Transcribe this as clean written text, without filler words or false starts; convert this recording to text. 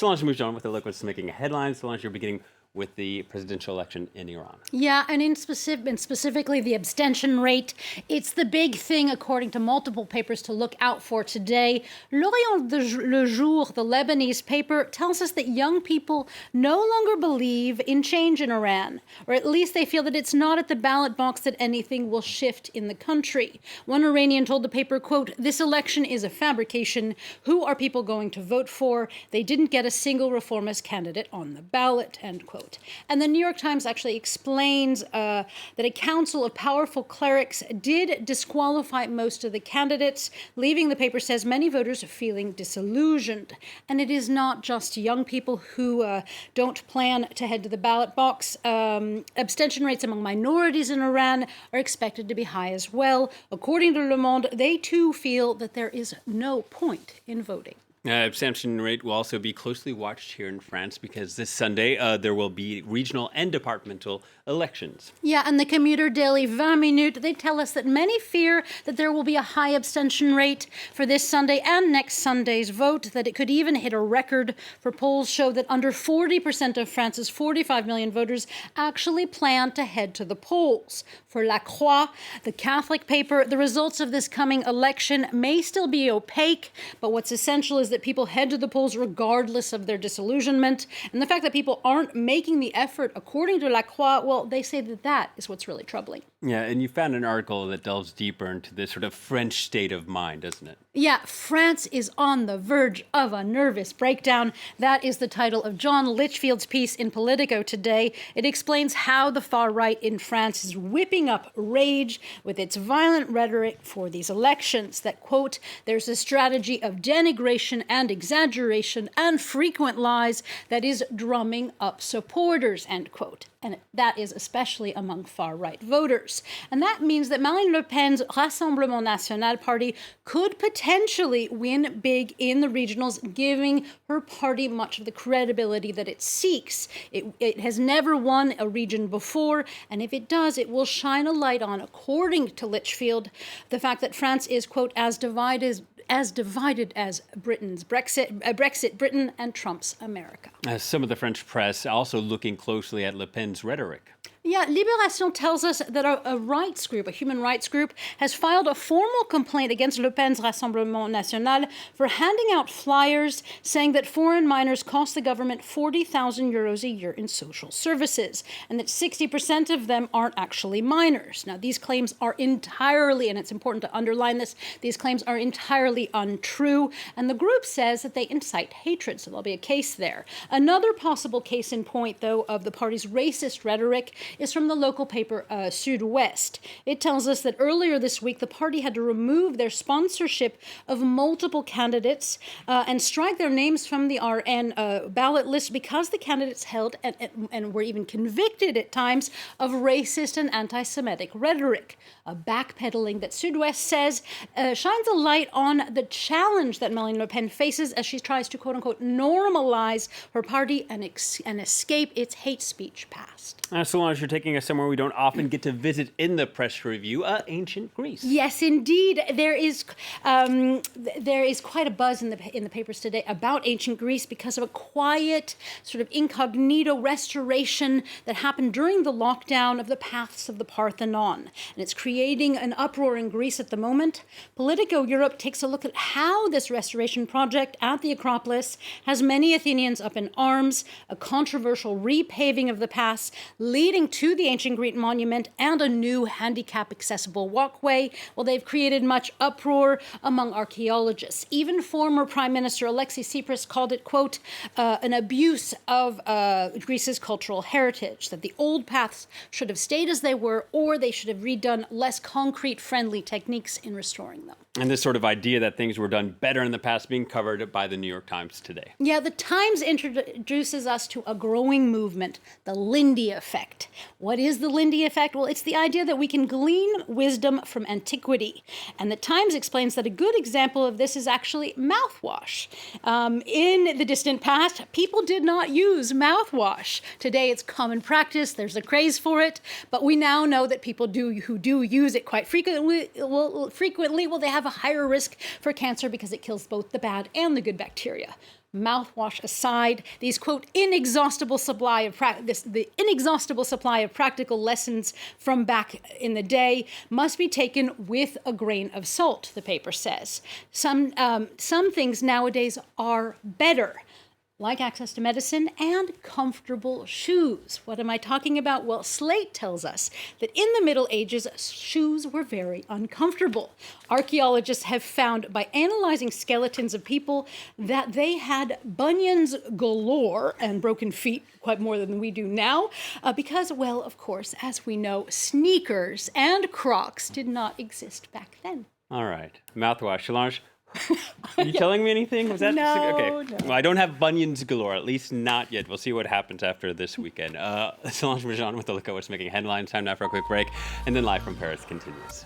Solange moves on with the look what's making headlines. Solange, you're beginning with the presidential election in Iran. Yeah, and specifically the abstention rate. It's the big thing, according to multiple papers, to look out for today. L'Orient Le Jour, the Lebanese paper, tells us that young people no longer believe in change in Iran, or at least they feel that it's not at the ballot box that anything will shift in the country. One Iranian told the paper, quote, "This election is a fabrication. Who are people going to vote for? They didn't get a single reformist candidate on the ballot," end quote. And the New York Times actually explains that a council of powerful clerics did disqualify most of the candidates, leaving, the paper says, many voters feeling disillusioned. And it is not just young people who don't plan to head to the ballot box. Abstention rates among minorities in Iran are expected to be high as well. According to Le Monde, they too feel that there is no point in voting. Abstention rate will also be closely watched here in France because this Sunday there will be regional and departmental elections. Yeah, and the commuter daily 20 Minutes, they tell us that many fear that there will be a high abstention rate for this Sunday and next Sunday's vote, that it could even hit a record, for polls show that under 40% of France's 45 million voters actually plan to head to the polls. For La Croix, the Catholic paper, the results of this coming election may still be opaque, but what's essential is that people head to the polls regardless of their disillusionment. And the fact that people aren't making the effort, according to La Croix, well, they say that that is what's really troubling. Yeah, and you found an article that delves deeper into this sort of French state of mind, doesn't it? Yeah, France is on the verge of a nervous breakdown. That is the title of John Litchfield's piece in Politico today. It explains how the far right in France is whipping up rage with its violent rhetoric for these elections. That, quote, "There's a strategy of denigration and exaggeration and frequent lies that is drumming up supporters," end quote. And that is especially among far-right voters. And that means that Marine Le Pen's Rassemblement National party could potentially win big in the regionals, giving her party much of the credibility that it seeks. It has never won a region before, and if it does, it will shine a light on, according to Litchfield, the fact that France is, quote, as divided as Britain's Brexit Britain and Trump's America. Some of the French press also looking closely at Le Pen's rhetoric. Yeah, Libération tells us that a rights group, a human rights group, has filed a formal complaint against Le Pen's Rassemblement National for handing out flyers saying that foreign minors cost the government 40,000 euros a year in social services, and that 60% of them aren't actually minors. Now, these claims are entirely, and it's important to underline this, these claims are entirely untrue, and the group says that they incite hatred, so there'll be a case there. Another possible case in point, though, of the party's racist rhetoric is from the local paper Sud-Ouest. It tells us that earlier this week, the party had to remove their sponsorship of multiple candidates and strike their names from the RN ballot list because the candidates held and were even convicted at times of racist and anti-Semitic rhetoric. A backpedaling that Sud-Ouest says shines a light on the challenge that Marine Le Pen faces as she tries to, quote-unquote, normalize her party and escape its hate speech past. Solange, you're taking us somewhere we don't often get to visit in the press review, ancient Greece. Yes, indeed. There is quite a buzz in the papers today about ancient Greece because of a quiet, sort of incognito restoration that happened during the lockdown of the paths of the Parthenon. And it's creating an uproar in Greece at the moment. Politico Europe takes a look at how this restoration project at the Acropolis has many Athenians up in arms, a controversial repaving of the paths leading to the ancient Greek monument, and a new handicap-accessible walkway. Well, they've created much uproar among archaeologists. Even former Prime Minister Alexis Tsipras called it, quote, an abuse of Greece's cultural heritage, that the old paths should have stayed as they were, or they should have redone less concrete-friendly techniques in restoring them. And this sort of idea that things were done better in the past being covered by the New York Times today. Yeah, the Times introduces us to a growing movement, the Lindy Effect. What is the Lindy Effect? Well, it's the idea that we can glean wisdom from antiquity. And the Times explains that a good example of this is actually mouthwash. In the distant past, people did not use mouthwash. Today, it's common practice. There's a craze for it. But we now know that people who do use it quite frequently, they have a higher risk for cancer because it kills both the bad and the good bacteria. mouthwash aside, these quote inexhaustible supply of the inexhaustible supply of practical lessons from back in the day must be taken with a grain of salt, the paper says. Some things nowadays are better, like access to medicine and comfortable shoes. What am I talking about? Well, Slate tells us that in the Middle Ages, shoes were very uncomfortable. Archaeologists have found by analyzing skeletons of people that they had bunions galore and broken feet, quite more than we do now, because, well, of course, as we know, sneakers and Crocs did not exist back then. All right. Mouthwash. Solange, are you telling me anything? Was that No, okay? no. Well, I don't have bunions galore, at least not yet. We'll see what happens after this weekend. Solange Marjan with the Look at What's Making Headlines. Time now for a quick break, and then Live from Paris continues.